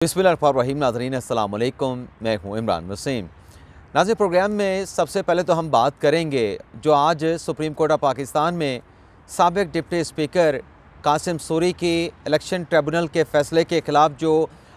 बिस्मिल्लाहिर्रहमानिर्रहीम। नाज़रीन अस्सलाम वालेकुम, मैं हूँ इमरान वसीम। नाज़रीन, प्रोग्राम में सबसे पहले तो हम बात करेंगे जो आज सुप्रीम कोर्ट ऑफ पाकिस्तान में साबिक़ डिप्टी स्पीकर कासिम सूरी की इलेक्शन ट्रिब्यूनल के फ़ैसले के ख़िलाफ़ जो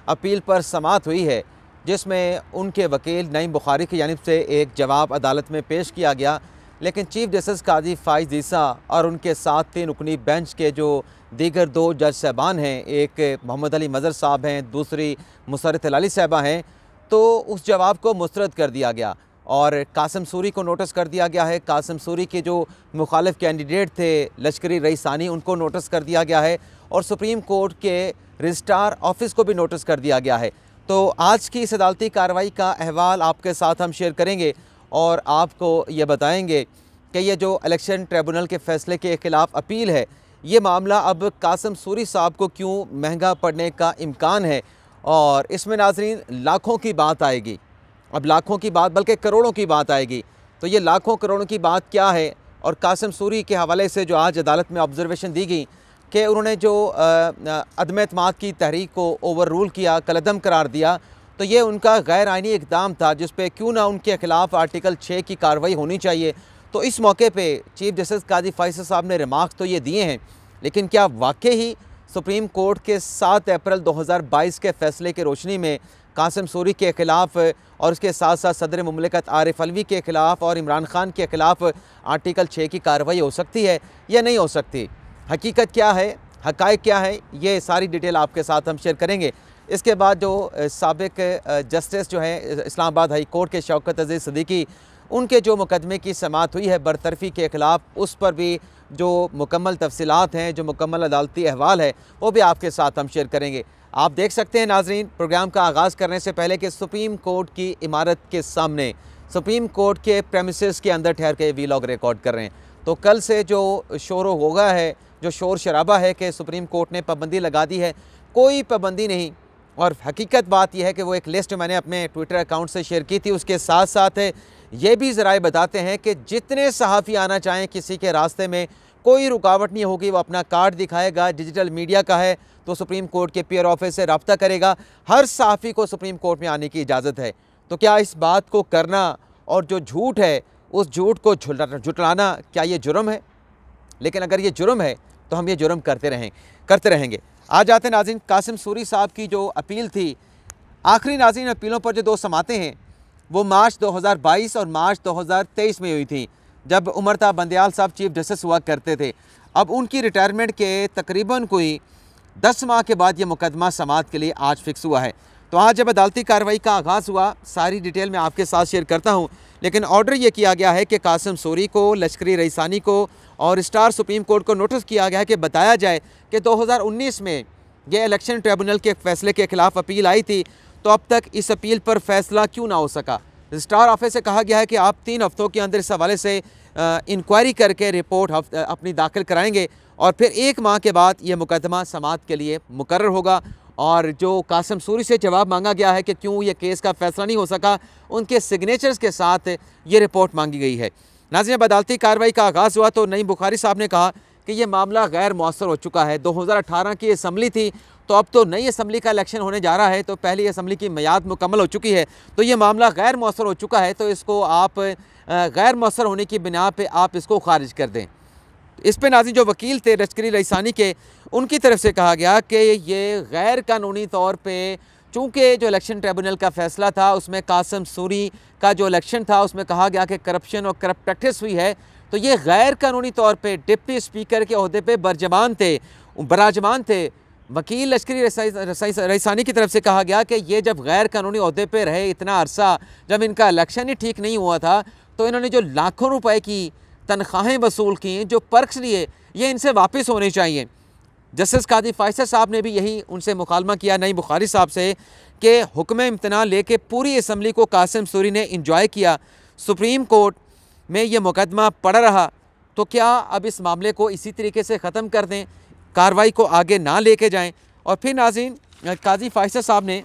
अपील पर समाअत हुई है, जिसमें उनके वकील नईम बुखारी की जानिब से एक जवाब अदालत में पेश किया गया, लेकिन चीफ़ जस्टिस काजी फ़ाइज़ ईसा और उनके साथ 3 रुकनी बेंच के जो दीगर 2 जज साहबान हैं, एक मोहम्मद अली मज़हर साहब हैं, दूसरी मुसर्रत हिलाली साहबा हैं, तो उस जवाब को मुस्तरद कर दिया गया और कासिम सूरी को नोटिस कर दिया गया है। कासिम सूरी के जो मुखालिफ कैंडिडेट थे लश्करी रईसानी, उनको नोटिस कर दिया गया है और सुप्रीम कोर्ट के रजिस्ट्रार ऑफिस को भी नोटिस कर दिया गया है। तो आज की इस अदालती कार्रवाई का अहवाल आपके साथ हम शेयर करेंगे और आपको ये बताएंगे कि ये जो इलेक्शन ट्रिब्यूनल के फ़ैसले के ख़िलाफ़ अपील है, ये मामला अब कासिम सूरी साहब को क्यों महंगा पड़ने का इम्कान है और इसमें नाज़रीन लाखों की बात आएगी। अब लाखों की बात बल्कि करोड़ों की बात आएगी। तो ये लाखों करोड़ों की बात क्या है और कासिम सूरी के हवाले से जो आज अदालत में ऑब्जर्वेशन दी गई कि उन्होंने जो अदम एतमाद की तहरीक को ओवर रूल किया, कलअदम करार दिया, तो ये उनका गैर आइनी इक़दाम था जिस पे क्यों ना उनके ख़िलाफ़ आर्टिकल 6 की कार्रवाई होनी चाहिए। तो इस मौके पे चीफ़ जस्टिस काजी फ़ाइज़ साहब ने रिमार्क तो ये दिए हैं, लेकिन क्या वाकई ही सुप्रीम कोर्ट के 7 अप्रैल 2022 के फ़ैसले की रोशनी में कासिम सूरी के ख़िलाफ़ और उसके साथ साथ सदर मुमलिकत आरिफ अलवी के ख़िलाफ़ और इमरान खान के ख़िलाफ़ आर्टिकल 6 की कार्रवाई हो सकती है या नहीं हो सकती? हकीकत क्या है, हक़ाइक़ क्या है, ये सारी डिटेल आपके साथ हम शेयर करेंगे। इसके बाद जो साबिक़ जस्टिस जो हैं इस्लामाबाद हाई कोर्ट के शौकत अज़ीज़ सिद्दीकी, उनके जो मुकदमे की समाअत हुई है बरतरफ़ी के ख़िलाफ़, उस पर भी जो मुकम्मल तफ़सीलात हैं, जो मुकम्मल अदालती अहवाल है, वो भी आपके साथ हम शेयर करेंगे। आप देख सकते हैं नाज़रीन, प्रोग्राम का आगाज़ करने से पहले कि सुप्रीम कोर्ट की इमारत के सामने, सुप्रीम कोर्ट के प्रेमिसेस के अंदर ठहर के वीलॉग रिकॉर्ड कर रहे हैं। तो कल से जो शोर होगा है, जो शोर शराबा है कि सुप्रीम कोर्ट ने पाबंदी लगा दी है, कोई पाबंदी नहीं। और हकीकत बात यह है कि वो एक लिस्ट मैंने अपने ट्विटर अकाउंट से शेयर की थी, उसके साथ साथ ये भी ज़राए बताते हैं कि जितने सहाफ़ी आना चाहें किसी के रास्ते में कोई रुकावट नहीं होगी। वो अपना कार्ड दिखाएगा, डिजिटल मीडिया का है तो सुप्रीम कोर्ट के पीयर ऑफिस से रब्ता करेगा। हर सहाफ़ी को सुप्रीम कोर्ट में आने की इजाज़त है। तो क्या इस बात को करना और जो झूठ है उस झूठ को झुटलाना, क्या ये जुर्म है? लेकिन अगर ये जुर्म है तो हम ये जुर्म करते रहेंगे। आज आते नाज़रीन कासिम सूरी साहब की जो अपील थी, आखिरी नाज़रीन अपीलों पर जो 2 समातें हैं वो मार्च 2022 और मार्च 2023 में हुई थी, जब उमरता बंदयाल साहब चीफ जस्टिस हुआ करते थे। अब उनकी रिटायरमेंट के तकरीबन कोई 10 माह के बाद ये मुकदमा समाअत के लिए आज फिक्स हुआ है। तो आज जब अदालती कार्रवाई का आगाज़ हुआ, सारी डिटेल मैं आपके साथ शेयर करता हूँ, लेकिन ऑर्डर ये किया गया है कि कासिम सूरी को, लश्करी रईसानी को और स्टार सुप्रीम कोर्ट को नोटिस किया गया है कि बताया जाए कि 2019 में ये इलेक्शन ट्रिब्यूनल के फ़ैसले के ख़िलाफ़ अपील आई थी, तो अब तक इस अपील पर फ़ैसला क्यों ना हो सका। रजिस्ट्रार ऑफिस से कहा गया है कि आप 3 हफ़्तों के अंदर इस हवाले से इंक्वायरी करके रिपोर्ट अपनी दाखिल कराएंगे और फिर 1 माह के बाद ये मुकदमा समाअत के लिए मुकर्रर होगा। और जो कासिम सूरी से जवाब मांगा गया है कि क्यों ये केस का फ़ैसला नहीं हो सका, उनके सिग्नेचर्स के साथ ये रिपोर्ट मांगी गई है। नाज़रीन, जब अदालती कार्रवाई का आगाज़ हुआ तो नईम बुखारी साहब ने कहा कि ये मामला गैर मौसर हो चुका है। 2018 की असम्बली थी, तो अब तो नई असम्बली का इलेक्शन होने जा रहा है, तो पहली असम्बली की मियाद मुकम्मल हो चुकी है, तो ये मामला गैर मौसर हो चुका है, तो इसको आप गैर मौसर होने की बिना पे आप इसको खारिज कर दें। इस पे नाज़रीन जो वकील थे लश्करी रईसानी के, उनकी तरफ से कहा गया कि ये गैर कानूनी तौर पे, चूँकि जो इलेक्शन ट्रिब्यूनल का फ़ैसला था उसमें कासिम सूरी का जो इलेक्शन था उसमें कहा गया कि करप्शन और करप्ट प्रैक्टिस हुई है, तो ये गैर कानूनी तौर पे डिप्टी स्पीकर के ओहदे पे बराजमान थे। वकील लश्करी रईसानी की तरफ से कहा गया कि ये जब गैर कानूनी ओहदे पे रहे इतना अरसा, जब इनका इलेक्शन ही ठीक नहीं हुआ था, तो इन्होंने जो लाखों रुपए की तनख्वाहें वसूल की, जो पर्क्स लिए, ये इनसे वापस होने चाहिए। जस्टिस काजी फ़ाइज़ साहब ने भी यही उनसे मुकालमा किया नईम बुखारी साहब से कि हुक्म इम्तना लेके पूरी असम्बली को कासिम सूरी ने इंजॉय किया, सुप्रीम कोर्ट में ये मुकदमा पड़ा रहा, तो क्या अब इस मामले को इसी तरीके से ख़त्म कर दें, कार्रवाई को आगे ना लेके जाएं। और फिर नाज़रीन काजी फ़ाइज़ साहब ने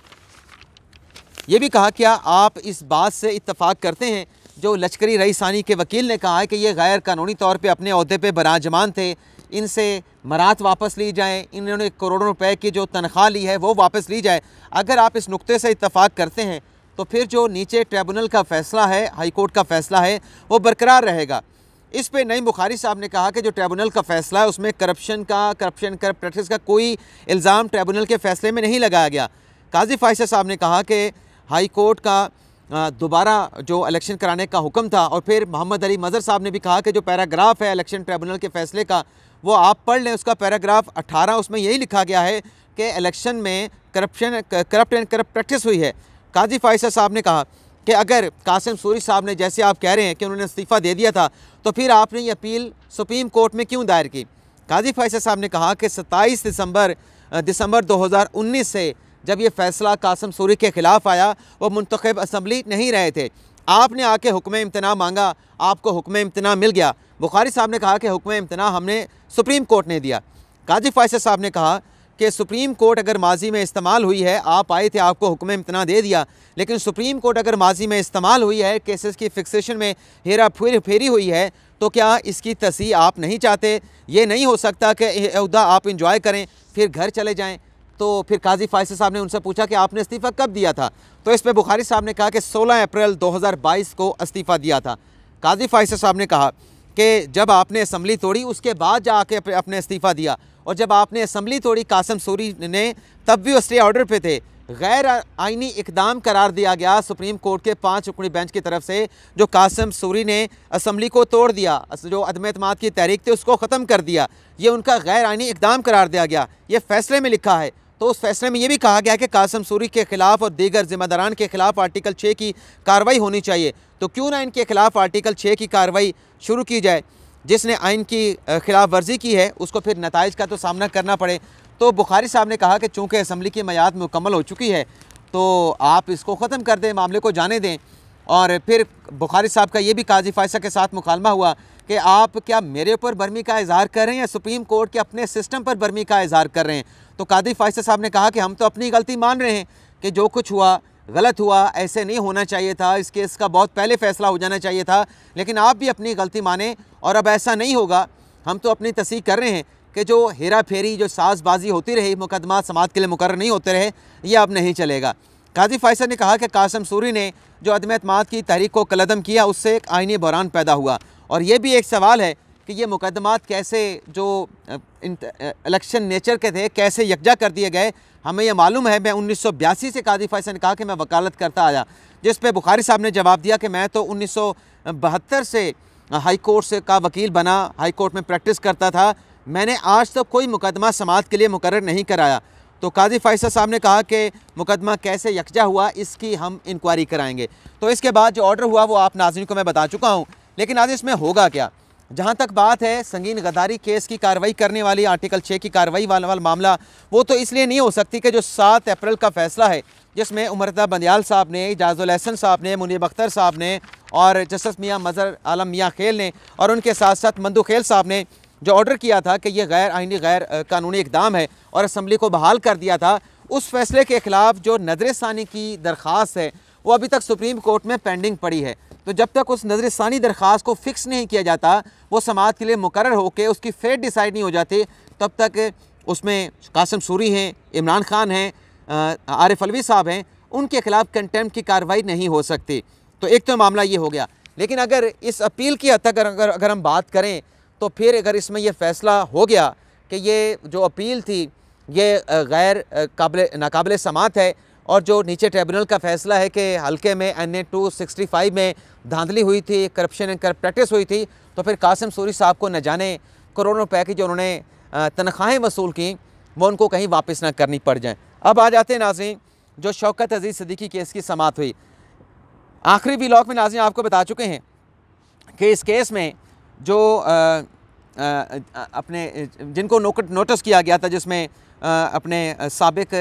यह भी कहा, क्या आप इस बात से इत्तफ़ाक़ करते हैं जो लश्करी रईसानी के वकील ने कहा है कि ये गैर कानूनी तौर पे अपने ओहदे पे बराजमान थे, इनसे मरात वापस ली जाएँ, इन्होंने करोड़ों रुपए की जो तनख्वाह ली है वो वापस ली जाए। अगर आप इस नुक्ते से इत्तफाक करते हैं तो फिर जो नीचे ट्रिब्यूनल का फ़ैसला है, हाई कोर्ट का फ़ैसला है, वो बरकरार रहेगा। इस पे नईम बुखारी साहब ने कहा कि जो ट्रिब्यूनल का फ़ैसला है उसमें करप्ट प्रैक्टिस का कोई इल्ज़ाम ट्रिब्यूनल के फ़ैसले में नहीं लगाया गया। काजी फ़ाइज़ साहब ने कहा कि हाई कोर्ट का दोबारा जो इलेक्शन कराने का हुक्म था, और फिर मोहम्मद अली मज़हर साहब ने भी कहा कि जो पैराग्राफ है इलेक्शन ट्रिब्यूनल के फ़ैसले का वो आप पढ़ लें। उसका पैराग्राफ 18, उसमें यही लिखा गया है कि इलेक्शन में करप्ट प्रैक्टिस हुई है। काजी फ़ाइज़ साहब ने कहा कि अगर कासिम सूरी साहब ने, जैसे आप कह रहे हैं कि उन्होंने इस्तीफ़ा दे दिया था, तो फिर आपने ये अपील सुप्रीम कोर्ट में क्यों दायर की। काजी फ़ाइज़ साहब ने कहा कि 27 दिसंबर 2019 से जब ये फ़ैसला कासिम सूरी के ख़िलाफ़ आया, वो मुंतखब असम्बली नहीं रहे थे, आपने आके हुक्म इम्तना मांगा, आपको हुक्म इम्तना मिल गया। बुखारी साहब ने कहा कि हुक्म इम्तना हमने सुप्रीम कोर्ट ने दिया। काजी फ़ाइज़ साहब ने कहा कि सुप्रीम कोर्ट अगर माजी में इस्तेमाल हुई है, आप आए थे, आपको हुक्म इम्तना दे दिया, लेकिन सुप्रीम कोर्ट अगर माजी में इस्तेमाल हुई है, केसेस की फिक्सेशन में हेरा फेरी हुई है, तो क्या इसकी तस्हीह आप नहीं चाहते? ये नहीं हो सकता कि अहदा आप इंजॉय करें फिर घर चले जाएँ। तो फिर काजी फ़ाइज़ साहब ने उनसे पूछा कि आपने इस्तीफ़ा कब दिया था? तो इस पर बुखारी साहब ने कहा कि 16 अप्रैल 2022 को इस्तीफ़ा दिया था। काजी फ़ाइज़ साहब ने कहा कि जब आपने असम्बली तोड़ी उसके बाद जाके अपने इस्तीफ़ा दिया, और जब आपने असम्बली तोड़ी कासिम सूरी ने तब भी वो स्टे ऑर्डर पे थे। गैर आइनी इकदाम करार दिया गया सुप्रीम कोर्ट के 5 रुकनी बेंच की तरफ से, जो कासिम सूरी ने असम्बली को तोड़ दिया, जो अदम एतमाद की तहरीक थी उसको ख़त्म कर दिया, ये उनका गैर आइनी इकदाम करार दिया गया। ये फ़ैसले में लिखा है। तो उस फैसले में ये भी कहा गया कि कासिम सूरी के ख़िलाफ़ और दीगर ज़िम्मेदारान के ख़िलाफ़ आर्टिकल 6 की कार्रवाई होनी चाहिए। तो क्यों ना इनके ख़िलाफ़ आर्टिकल 6 की कार्रवाई शुरू की जाए। जिसने आइन की ख़िलाफ़ वर्जी की है उसको फिर नताइज का तो सामना करना पड़े। तो बुखारी साहब ने कहा कि चूँकि असम्बली की मियाद मुकम्मल हो चुकी है तो आप इसको ख़त्म कर दें, मामले को जाने दें। और फिर बुखारी साहब का ये भी काजी फ़ाइज़ के साथ मुकालमा हुआ कि आप क्या मेरे ऊपर बर्मी का इज़हार कर रहे हैं या सुप्रीम कोर्ट के अपने सिस्टम पर बर्मी का इज़हार कर रहे हैं। तो काजी फ़ाइज़ साहब ने कहा कि हम तो अपनी गलती मान रहे हैं कि जो कुछ हुआ गलत हुआ, ऐसे नहीं होना चाहिए था, इस केस का बहुत पहले फ़ैसला हो जाना चाहिए था, लेकिन आप भी अपनी गलती माने और अब ऐसा नहीं होगा। हम तो अपनी तस्दीक कर रहे हैं कि जो हेरा फेरी, जो साजबाजी होती रही, मुकदमा समाअत के लिए मुकर्रर नहीं होते रहे, ये अब नहीं चलेगा। काजी फ़ाइज़ ने कहा कि कासिम सूरी ने जो अदम एतमाद की तहरीक को कलअदम किया उससे एक आइनी बहरान पैदा हुआ। और ये भी एक सवाल है कि ये मुकदमात कैसे, जो इलेक्शन नेचर के थे, कैसे यकजा कर दिए गए। हमें यह मालूम है, मैं 1982 से काजी फ़ाइज़ ने कहा कि मैं वकालत करता आया, जिस पे बुखारी साहब ने जवाब दिया कि मैं तो 1972 से हाई कोर्ट से का वकील बना, हाई कोर्ट में प्रैक्टिस करता था, मैंने आज तक कोई मुकदमा समाअत के लिए मुकर्रर नहीं कराया। तो काजी फ़ाइज़ साहब ने कहा कि मुकदमा कैसे यकजा हुआ इसकी हम इंक्वायरी कराएंगे। तो इसके बाद जो ऑर्डर हुआ वो आप नाज़रीन को मैं बता चुका हूँ, लेकिन आज इसमें होगा क्या। जहाँ तक बात है संगीन गद्दारी केस की कार्रवाई करने वाली आर्टिकल 6 की कार्रवाई वाला मामला, वो तो इसलिए नहीं हो सकती कि जो 7 अप्रैल का फ़ैसला है जिसमें उमरता बंदियाल साहब ने, इजाज़ुल एहसन साहब ने, मुनीब अख्तर साहब ने और जस्टिस मियाँ मज़हर आलम मियाँ खेल ने और उनके साथ साथ मंदू खेल साहब ने जो ऑर्डर किया था कि यह गैर आइनी गैर कानूनी इकदाम है और असम्बली को बहाल कर दिया था, उस फैसले के ख़िलाफ़ जो नज़र-ए-सानी की दरख्वास्त है वो अभी तक सुप्रीम कोर्ट में पेंडिंग पड़ी है। तो जब तक उस नज़र-ए-सानी दरख्वास्त को फ़िक्स नहीं किया जाता, वो समाअत के लिए मुकर्रर होकर उसकी फेट डिसाइड नहीं हो जाती, तब तक उसमें कासिम सूरी हैं, इमरान खान हैं, आरिफ अलवी साहब हैं, उनके ख़िलाफ़ कंटेम्प्ट की कार्रवाई नहीं हो सकती। तो एक तो मामला ये हो गया। लेकिन अगर इस अपील की हद तक अगर हम बात करें तो फिर अगर इसमें यह फ़ैसला हो गया कि ये जो अपील थी ये गैर नाकाबिल समाअत है और जो नीचे ट्रिब्यूनल का फ़ैसला है कि हल्के में NA 265 में धांधली हुई थी, करप्शन एंड करप्ट प्रैक्टिस हुई थी, तो फिर कासिम सूरी साहब को न जाने करोड़ों रुपए की जो उन्होंने तनख्वाहें वसूल की वो उनको कहीं वापस ना करनी पड़ जाएँ। अब आ जाते हैं नाज़रीन, जो शौकत अज़ीज़ सिद्दीकी केस की समाअत हुई। आखिरी व्लॉग में नाज़रीन आपको बता चुके हैं कि इस केस में जो अपने जिनको नोटिस किया गया था, जिसमें अपने साबिक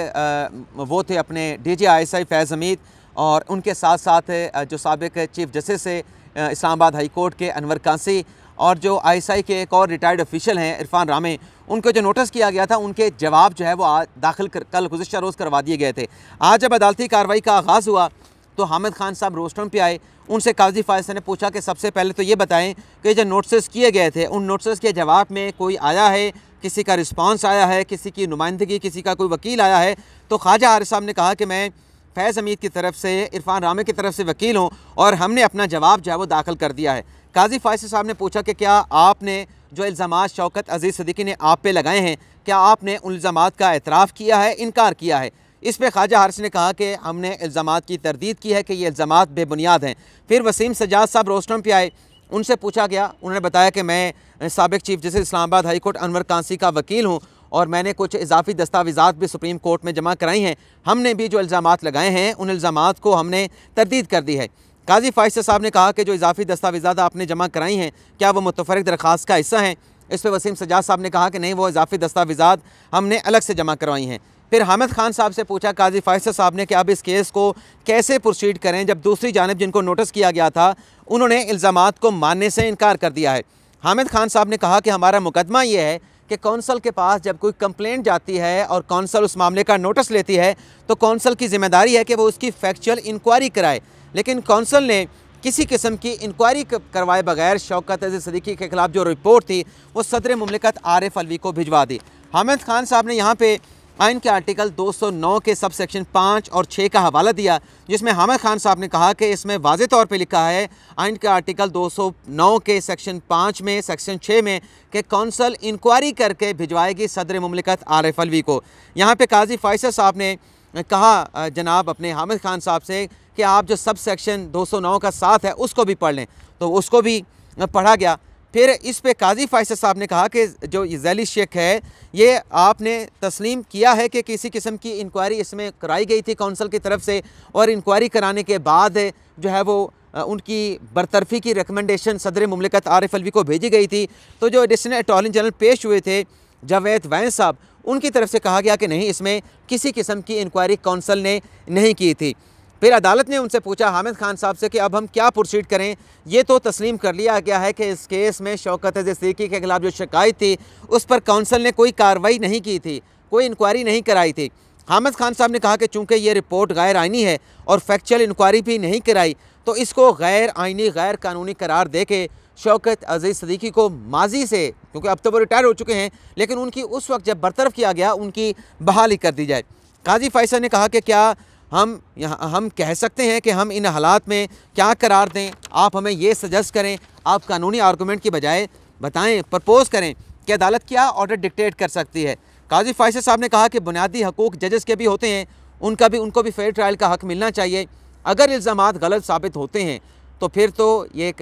वो थे अपने DG ISI फैज़ हमीद और उनके साथ साथ जो साबिक चीफ जस्टिस है इस्लामाबाद हाई कोर्ट के अनवर कासी और जो ISI के एक और रिटायर्ड ऑफिशियल हैं इरफान रामे, उनको जो नोटिस किया गया था उनके जवाब जो है वो आज दाखिल कल गुज़िश्ता रोज़ करवा दिए गए थे। आज जब अदालती कार्रवाई का आगाज़ हुआ तो हामिद खान साहब रोस्टरम पे आए। उनसे काजी फायज ने पूछा कि सबसे पहले तो ये बताएं कि जो नोटिस किए गए थे उन नोटिस के जवाब में कोई आया है, किसी का रिस्पांस आया है, किसी की नुमाइंदगी, किसी का कोई वकील आया है? तो ख्वाजा हारिस साहब ने कहा कि मैं फैज़ हमीद की तरफ से, इरफान रामे की तरफ से वकील हूँ और हमने अपना जवाब जो है वो दाखिल कर दिया है। काजी फायज साहब ने पूछा कि क्या आपने जो इल्ज़ामात शौकत अजीज़ सिद्दीकी ने आप पे लगाए हैं, क्या आपने उन इल्ज़ामात का एतराफ़ किया है, इनकार किया है? इस पर ख्वाजा हारिस ने कहा कि हमने इल्ज़ामात की तरदीद की है कि ये इल्ज़ामात बेबुनियाद हैं। फिर वसीम सज्जाद साहब रोस्टरम पे आए, उनसे पूछा गया, उन्होंने बताया कि मैं साबिक़ chief justice Islamabad high court Anwar Kansi का वकील हूँ और मैंने कुछ इजाफी दस्तावेज़ात भी सुप्रीम कोर्ट में जमा कराई हैं। हमने भी जो इल्ज़ामात लगाए हैं उन इल्ज़ामात को हमने तरदीद कर दी है। काजी फायज साहब ने कहा कि जो इजाफी दस्तावेज़ात आपने जमा कराई हैं क्या वो मुतफ़र्रिक़ दरख्वास्त का हिस्सा हैं? इस पर वसीम सज्जाद साहब ने कहा कि नहीं, वो इजाफी दस्तावेज़ात हमने अलग से जमा करवाई हैं। फिर हामिद खान साहब से पूछा काजी फायज साहब ने कि अब इस केस को कैसे प्रोसीड करें जब दूसरी जानिब जिनको नोटिस किया गया था उन्होंने इल्ज़ामात को मानने से इनकार कर दिया है। हामिद खान साहब ने कहा कि हमारा मुकदमा ये है कि कौंसल के पास जब कोई कंप्लेंट जाती है और कौंसल उस मामले का नोटिस लेती है तो कौंसल की ज़िम्मेदारी है कि वो उसकी फैक्चुअल इंक्वायरी कराए, लेकिन कौंसल ने किसी किस्म की इंक्वायरी करवाए बगैर शौकत अजीज़ सिद्दीकी के खिलाफ जो रिपोर्ट थी वो सदर मुमलिकत आरिफ अलवी को भिजवा दी। हामिद खान साहब ने यहाँ पे आइन के आर्टिकल 209 के सब सेक्शन 5 और 6 का हवाला दिया, जिसमें हामिद खान साहब ने कहा कि इसमें वाज़े तौर पे लिखा है आइन के आर्टिकल 209 के सेक्शन 5 में सेक्शन 6 में कि कौंसल इंक्वायरी करके भिजवाएगी सदर मुमलिकत आरिफ अलवी को। यहाँ पे काजी फायज साहब ने कहा जनाब अपने हामिद खान साहब से कि आप जो सब सेक्शन 209 का 7 है उसको भी पढ़ लें, तो उसको भी पढ़ा गया। फिर इस पे काजी फायज साहब ने कहा कि जो झैली शेख है ये आपने तस्लीम किया है कि किसी किस्म की इंक्वायरी इसमें कराई गई थी कौंसल की तरफ से और इंक्वायरी कराने के बाद जो है वो उनकी बरतरफ़ी की रिकमेंडेशन सदर मुमलिकत आरिफ अलवी को भेजी गई थी। तो जो एडिशनल अटॉर्नी जनरल पेश हुए थे जावेद वैन साहब, उनकी तरफ से कहा गया कि नहीं, इसमें किसी किस्म की इंक्वायरी कौंसल ने नहीं की थी। फिर अदालत ने उनसे पूछा हामिद खान साहब से कि अब हम क्या प्रोसीड करें? ये तो तस्लीम कर लिया गया है कि इस केस में शौकत अजीज़ सिद्दीकी के खिलाफ जो शिकायत थी उस पर कौंसल ने कोई कार्रवाई नहीं की थी, कोई इंक्वायरी नहीं कराई थी। हामिद खान साहब ने कहा कि चूँकि ये रिपोर्ट गैर आइनी है और फैक्चुअल इंक्वायरी भी नहीं कराई तो इसको गैर आइनी गैर कानूनी करार दे के शौकत अजीज़ सिद्दीकी को माजी से, क्योंकि अब तो वो रिटायर हो चुके हैं, लेकिन उनकी उस वक्त जब बरतरफ किया गया उनकी बहाली कर दी जाए। काजी फायज ने कहा कि क्या हम कह सकते हैं कि हम इन हालात में क्या करार दें? आप हमें ये सजेस्ट करें, आप कानूनी आर्गूमेंट की बजाय बताएं, प्रपोज़ करें कि अदालत क्या ऑर्डर डिक्टेट कर सकती है। काजी फायज साहब ने कहा कि बुनियादी हकूक़ जजेस के भी होते हैं, उनको भी फेयर ट्रायल का हक़ मिलना चाहिए। अगर इल्ज़ामात गलत साबित होते हैं तो फिर तो ये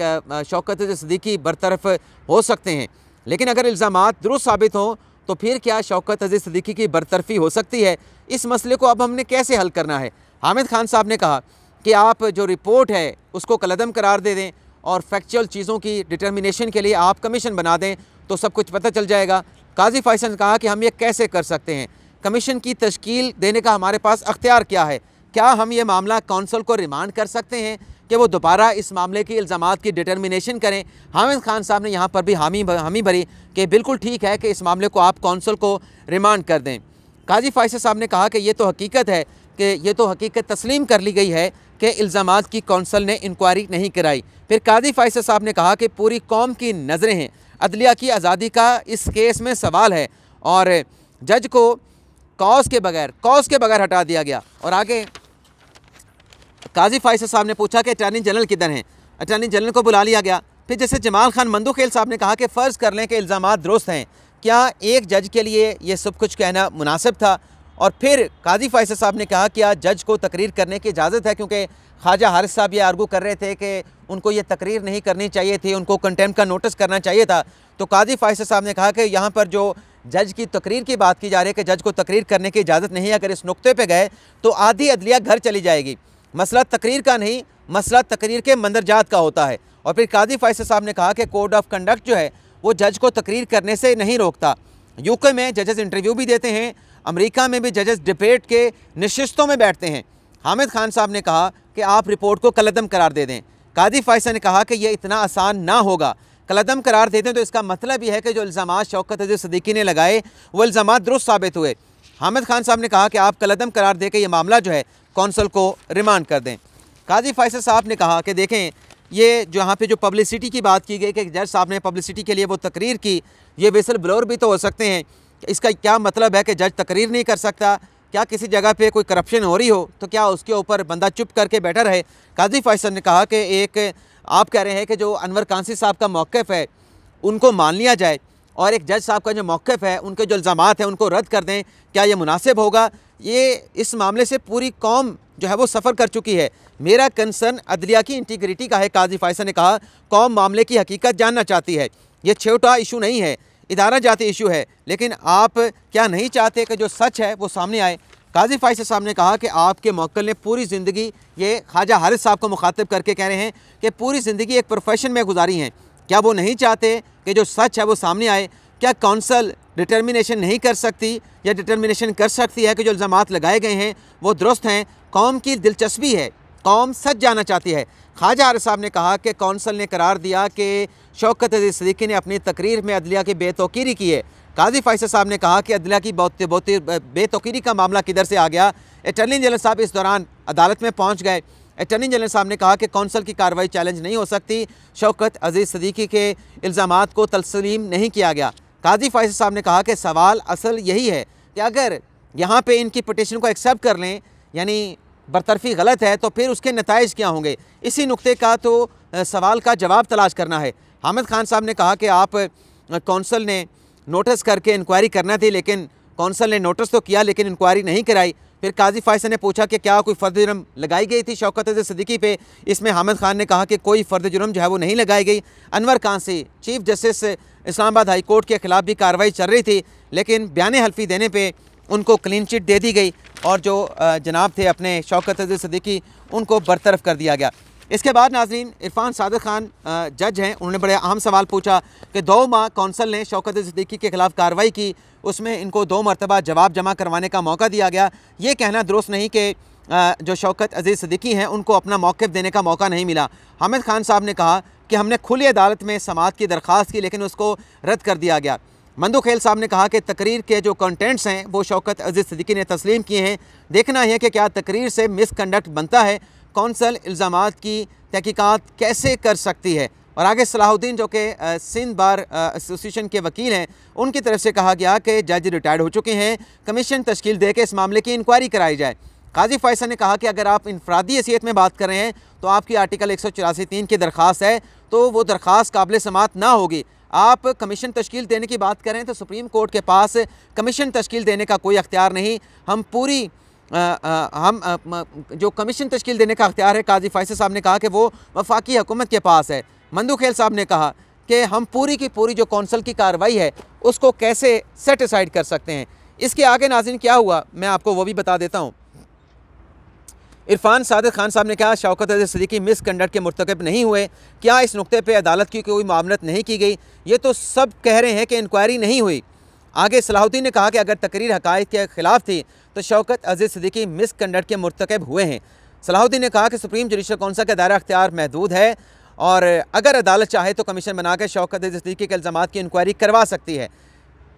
शौकत अजीज़ सिद्दीकी बरतरफ हो सकते हैं, लेकिन अगर इल्ज़ामात दुरुस्त साबित हों तो फिर क्या शौकत अजीज़ सिद्दीकी की बरतरफ़ी हो सकती है? इस मसले को अब हमने कैसे हल करना है? हामिद खान साहब ने कहा कि आप जो रिपोर्ट है उसको कलअदम करार दे दें और फैक्चुअल चीज़ों की डिटर्मिनेशन के लिए आप कमीशन बना दें तो सब कुछ पता चल जाएगा। काजी फायज ने कहा कि हम ये कैसे कर सकते हैं? कमीशन की तश्कील देने का हमारे पास अख्तियार क्या है? क्या हम ये मामला कौंसल को रिमांड कर सकते हैं कि वो दोबारा इस मामले की इल्ज़ामात की डिटर्मिनेशन करें? हामिद खान साहब ने यहाँ पर भी हामी भरी कि बिल्कुल ठीक है कि इस मामले को आप कौंसल को रिमांड कर दें। काजी फायज साहब ने कहा कि ये तो हकीकत है कि ये तो हकीकत तस्लीम कर ली गई है कि इल्ज़ामात की कौंसल ने इंक्वायरी नहीं कराई। फिर काजी फायज साहब ने कहा कि पूरी कौम की नज़रें हैं, अदलिया की आज़ादी का इस केस में सवाल है और जज को कॉज के बगैर हटा दिया गया। और आगे काजी फायज साहब ने पूछा कि अटॉर्नी जनरल किधर हैं? अटॉर्नी जनरल को बुला लिया गया। फिर जैसे जमाल खान मंदोखेल साहब ने कहा कि फ़र्ज़ कर लें कि इल्ज़ामात दुरुस्त हैं, क्या एक जज के लिए ये सब कुछ कहना मुनासिब था? और फिर काजी फायज साहब ने कहा क्या जज को तकरीर करने की इजाज़त है, क्योंकि ख्वाजा हारिस साहब ये आर्गू कर रहे थे कि उनको ये तकरीर नहीं करनी चाहिए थी, उनको कंटेम्प्ट का नोटिस करना चाहिए था। तो काजी फायज साहब ने कहा कि यहाँ पर जो जज की तकरीर की बात की जा रही है कि जज को तकरीर करने की इजाज़त नहीं है, अगर इस नुक्ते पर गए तो आधी अदलिया घर चली जाएगी। मसला तकरीर का नहीं, मसला तकरीर के मंदरजात का होता है। और फिर काजी फायज साहब ने कहा कि कोड ऑफ कंडक्ट जो है वो जज को तकरीर करने से नहीं रोकता। यूके में जजेस इंटरव्यू भी देते हैं, अमेरिका में भी जजेस डिबेट के नशिस्तों में बैठते हैं। हामिद खान साहब ने कहा कि आप रिपोर्ट को कलअदम करार दे दें। काजी फायज ने कहा कि यह इतना आसान ना होगा, कलअदम करार देते हैं तो इसका मतलब यह है कि जो इल्ज़ामात शौकत अजीज़ सिद्दीकी ने लगाए वो इल्ज़ामात दुरुस्त साबित हुए। हामिद खान साहब ने कहा कि आप कलअदम करार दे के ये मामला जो है कौंसल को रिमांड कर दें। काजी फैसल साहब ने कहा कि देखें, ये जो यहाँ पे जो पब्लिसिटी की बात की गई कि जज साहब ने पब्लिसिटी के लिए वो तकरीर की, ये विसल ब्लोअर भी तो हो सकते हैं। इसका क्या मतलब है कि जज तकरीर नहीं कर सकता? क्या किसी जगह पे कोई करप्शन हो रही हो तो क्या उसके ऊपर बंदा चुप करके बैठा रहे? काजी फैसल ने कहा कि एक आप कह रहे हैं कि जो अनवर कांसी साहब का मौक़िफ़ है उनको मान लिया जाए और एक जज साहब का जो मौक़िफ़ है, उनके जो इल्ज़ामात हैं उनको रद्द कर दें, क्या ये मुनासिब होगा? ये इस मामले से पूरी कौम जो है वो सफ़र कर चुकी है। मेरा कंसर्न अदलिया की इंटीग्रिटी का है। काजी फैसल ने कहा कौम मामले की हकीकत जानना चाहती है, ये छोटा इशू नहीं है, इदारा जाती इशू है, लेकिन आप क्या नहीं चाहते कि जो सच है वो सामने आए? काजी फैसल साहब ने कहा कि आपके मौक्किल ने पूरी ज़िंदगी, ये ख्वाजा हारिस साहब को मुखातिब करके कह रहे हैं कि पूरी ज़िंदगी एक प्रोफेशन में गुजारी हैं, क्या वो नहीं चाहते कि जो सच है वो सामने आए? क्या कौंसल डिटर्मिनेशन नहीं कर सकती या डिटर्मिनेशन कर सकती है कि जो इल्ज़ामात लगाए गए हैं वो दुरुस्त हैं? कौम की दिलचस्पी है, कौम सच जानना चाहती है। ख्वाजा हारिस साहब ने कहा कि कौंसल ने करार दिया कि शौकत अजीज़ सिद्दीकी ने अपनी तकरीर में अदलिया की बेतौकीरी की है। काजी फैसल साहब ने कहा कि अदलिया की बेतौकीरी का मामला किधर से आ गया? अटॉर्नी जनरल साहब इस दौरान अदालत में पहुँच गए। अटॉर्नी जनरल साहब ने कहा कि कौंसल की कार्रवाई चैलेंज नहीं हो सकती, शौकत अजीज़ सिद्दीकी के इल्ज़ामात को तस्लीम नहीं किया गया। काजी फैसल साहब ने कहा कि सवाल असल यही है कि अगर यहाँ पे इनकी पिटीशन को एक्सेप्ट कर लें, यानी बरतरफी गलत है, तो फिर उसके नताइज क्या होंगे? इसी नुक्ते का तो सवाल का जवाब तलाश करना है। हामिद खान साहब ने कहा कि आप कौंसल ने नोटिस करके इंक्वायरी करना थी, लेकिन कौंसल ने नोटिस तो किया लेकिन इंक्वायरी नहीं कराई। फिर काजी फैसल ने पूछा कि क्या कोई फ़र्द जुर्म लगाई गई थी शौकत अजीज़ सिद्दीकी पे? इसमें हामिद खान ने कहा कि कोई फ़र्द जुर्म जो है वो नहीं लगाई गई। Anwar Kansi chief justice Islamabad high court के ख़िलाफ़ भी कार्रवाई चल रही थी, लेकिन बयान हल्फी देने पर उनको क्लीन चिट दे दी गई और जो जनाब थे अपने शौकत अजीज़ सिद्दीकी, उनको बरतरफ कर दिया गया। इसके बाद नाज़रीन, इरफान सादिक खान जज हैं, उन्होंने बड़े अहम सवाल पूछा कि 2 माह कौंसल ने शौकत अजीज़ सिद्दीकी के ख़िलाफ़ कार्रवाई की, उसमें इनको 2 मरतबा जवाब जमा करवाने का मौका दिया गया। ये कहना दुरुस्त नहीं कि जो शौकत अजीज़ सिद्दीकी हैं उनको अपना मौक़िफ़ देने का मौका नहीं मिला। हामिद खान साहब ने कहा कि हमने खुली अदालत में समाअत की दरख्वास्त की, लेकिन उसको रद्द कर दिया गया। मंदू खेल साहब ने कहा कि तकरीर के जो कंटेंट्स हैं वो शौकत अजीज़ सिद्दीकी ने तस्लीम किए हैं, देखना है कि क्या तकरीर से मिसकंडक्ट बनता है, कौंसल इल्ज़ामात की तहकीकात कैसे कर सकती है। और आगे सलाहुद्दीन जो कि सिंध बार एसोसिएशन के वकील हैं, उनकी तरफ से कहा गया कि जज रिटायर्ड हो चुके हैं, कमीशन तश्कील दे के इस मामले की इंक्वायरी कराई जाए। काजी फैसल ने कहा कि अगर आप इनफरादी हैसियत में बात कर रहे हैं तो आपकी आर्टिकल 184(3) की दरख्वास्त है, तो वो दरख्वास्त काबिल समाअत ना होगी। आप कमीशन तश्कील देने की बात करें तो सुप्रीम कोर्ट के पास कमीशन तश्कील देने का कोई अख्तियार नहीं। हम पूरी जो कमीशन तश्कील देने का अख्तियार है, काजी फैसल साहब ने कहा कि वो वफाकी हुकूमत के पास है। मंदू खेल साहब ने कहा कि हम पूरी की पूरी जो कौंसल की कार्रवाई है उसको कैसे सेटिसाइड कर सकते हैं। इसके आगे नाज़रीन क्या हुआ मैं आपको वो भी बता देता हूँ। इरफान सादिक खान साहब ने कहा शौकत अजीज़ सिद्दीकी मिसकंडक्ट के मुर्तकब नहीं हुए, क्या इस नुक्ते पे अदालत की कोई मामलत नहीं की गई? ये तो सब कह रहे हैं कि इंक्वायरी नहीं हुई। आगे सलाहुद्दीन ने कहा कि अगर तकरीर हक़ाइक़ के ख़िलाफ़ थी तो शौकत अजीज़ सिद्दीकी मिसकंडक्ट के मुर्तकब हुए हैं। सलाहुद्दीन ने कहा कि सुप्रीम जुडिशल कौंसिल का दायरा अख्तियार महदूद है और अगर अदालत चाहे तो कमीशन बनाकर शौकत अजीज़ सिद्दीकी के इल्ज़ामात की इंक्वायरी करवा सकती है।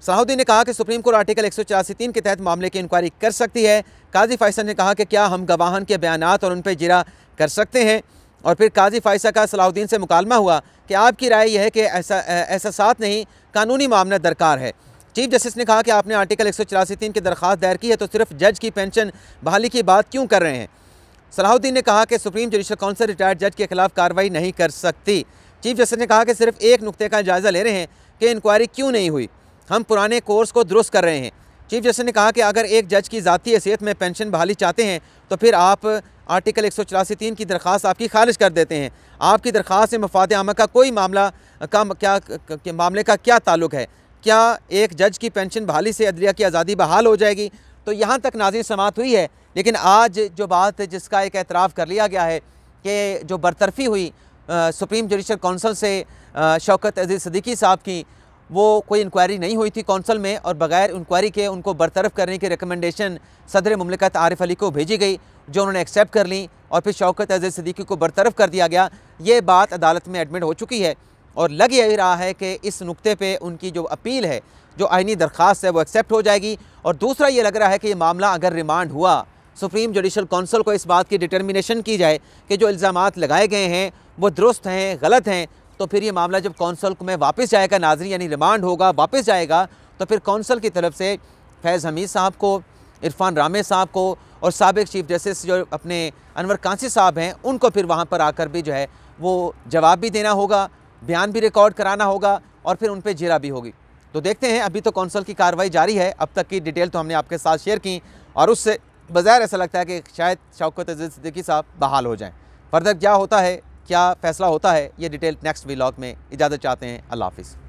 सलाहुद्दीन ने कहा कि सुप्रीम कोर्ट आर्टिकल 184(3) के तहत मामले की इंक्वायरी कर सकती है। काजी फैसल ने कहा कि क्या हम गवाहन के बयानात और उन पर जिरा कर सकते हैं? और फिर काजी फैसल का सलाहुद्दीन से मुकालमा हुआ कि आपकी राय यह है कि ऐसा साथ नहीं, कानूनी मामला दरकार है। चीफ जस्टिस ने कहा कि आपने आर्टिकल 184(3) की दरख्वास्त दायर की है तो सिर्फ जज की पेंशन बहाली की बात क्यों कर रहे हैं? सलाहुद्दीन ने कहा कि सुप्रीम जुडिशल कौंसिल रिटायर्ड जज के खिलाफ कार्रवाई नहीं कर सकती। चीफ जस्टिस ने कहा कि सिर्फ एक नुक्ते का जायज़ा ले रहे हैं कि इंक्वायरी क्यों नहीं हुई, हम पुराने कोर्स को दुरुस्त कर रहे हैं। चीफ जस्टिस ने कहा कि अगर एक जज की ज़ाती हैसियत में पेंशन बहाली चाहते हैं तो फिर आप आर्टिकल 184(3) की दरख्वास्त आपकी खारिज कर देते हैं। आपकी दरख्वास्त से मफाद आमा का कोई मामले का क्या ताल्लुक़ है? क्या एक जज की पेंशन बहाली से अदलिया की आज़ादी बहाल हो जाएगी? तो यहाँ तक नाज़रीन समाअत हुई है। लेकिन आज जो बात जिसका एक एतराफ़ कर लिया गया है कि जो बरतरफ़ी हुई सुप्रीम जुडिशल कौंसिल से शौकत अजीज़ सिद्दीकी साहब की, वो कोई इंक्वायरी नहीं हुई थी कौंसिल में और बग़ैर इंक्वायरी के उनको बरतरफ करने की रिकमेंडेशन सदर मुमलिकत आरिफ अली को भेजी गई, जो उन्होंने एक्सेप्ट कर ली और फिर शौकत अजीज़ सिद्दीकी को बरतरफ कर दिया गया। ये बात अदालत में एडमिट हो चुकी है और लग यही रहा है कि इस नुक्ते पे उनकी जो अपील है, जो आइनी दरख्वास्त है, वो एक्सेप्ट हो जाएगी। और दूसरा ये लग रहा है कि ये मामला अगर रिमांड हुआ सुप्रीम जुडिशल कौंसिल को इस बात की डिटर्मिनेशन की जाए कि जो इल्ज़ामात लगाए गए हैं वो दुरुस्त हैं, गलत हैं, तो फिर ये मामला जब कौंसिल में वापस जाएगा नाज़रीन, यानी रिमांड होगा, वापस जाएगा, तो फिर कौंसिल की तरफ से फैज़ हमीद साहब को, इरफान रामे साहब को और साबिक चीफ जस्टिस जो अपने अनवर कांसी साहब हैं, उनको फिर वहाँ पर आकर भी जो है वो जवाब भी देना होगा, बयान भी रिकॉर्ड कराना होगा और फिर उन पर जिरा भी होगी। तो देखते हैं, अभी तो कौंसिल की कार्रवाई जारी है। अब तक की डिटेल तो हमने आपके साथ शेयर की और उससे बज़ाहिर ऐसा लगता है कि शायद शौकत अज़ीज़ सिद्दीकी साहब बहाल हो जाएँ। फर्दर क्या होता है, क्या फ़ैसला होता है, ये डिटेल नेक्स्ट व्लॉग में। इजाज़त चाहते हैं, अल्लाह हाफ़िज़।